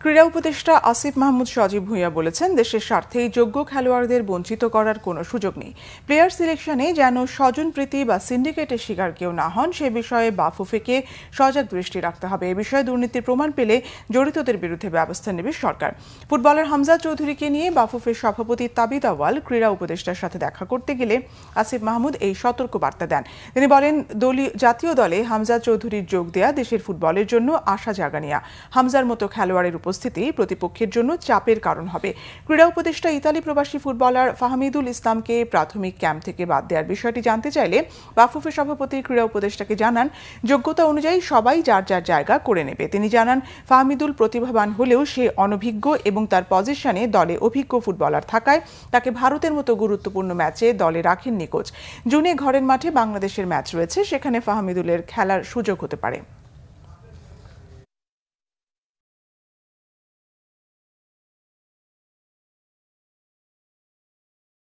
ক্রীড়া উপদেষ্টা আসিফ মাহমুদ সজীব ভুঁইয়া বলেছেন, দেশের স্বার্থেই যোগ্য খেলোয়াড়দের বঞ্চিত করার কোনো সুযোগ নেই। প্লেয়ার সিলেকশনে যেন স্বজনপ্রীতি বা সিন্ডিকেটের শিকার কেউ না হন, সে বিষয়ে বাফুফেকে সজাগ দৃষ্টি রাখতে হবে। এ বিষয়ে দুর্নীতির প্রমাণ পেলে জড়িতদের বিরুদ্ধে ব্যবস্থা নেবে সরকার। ফুটবলার হামজা চৌধুরীকে নিয়ে বাফুফের সভাপতি তাবিদ আওয়াল ক্রীড়া উপদেষ্টার সাথে দেখা করতে গেলে আসিফ মাহমুদ এই সতর্ক বার্তা দেন। তিনি বলেন, জাতীয় দলে হামজা চৌধুরীর যোগ দেয়া দেশের ফুটবলের জন্য আশা জাগানিয়া। হামজার মতো খেলোয়াড়ের উপস্থিতি প্রতিপক্ষের জন্য চাপের কারণ হবে। ক্রীড়া উপদেষ্টা ইতালি প্রবাসী ফুটবলার ফাহমিদুল ইসলামকে প্রাথমিক ক্যাম্প থেকে বাদ দেওয়ার বিষয়টি জানতে চাইলে বাফুফের সভাপতি ক্রীড়া উপদেষ্টাকে জানান, যোগ্যতা অনুযায়ী সবাই যার যার জায়গা করে নেবে। তিনি জানান, ফাহমিদুল প্রতিভাবান হলেও সে অনভিজ্ঞ এবং তার পজিশনে দলে অভিজ্ঞ ফুটবলার থাকায় তাকে ভারতের মতো গুরুত্বপূর্ণ ম্যাচে দলে রাখেননি কোচ। জুনে ঘরের মাঠে বাংলাদেশের ম্যাচ রয়েছে, সেখানে ফাহমিদুলের খেলার সুযোগ হতে পারে।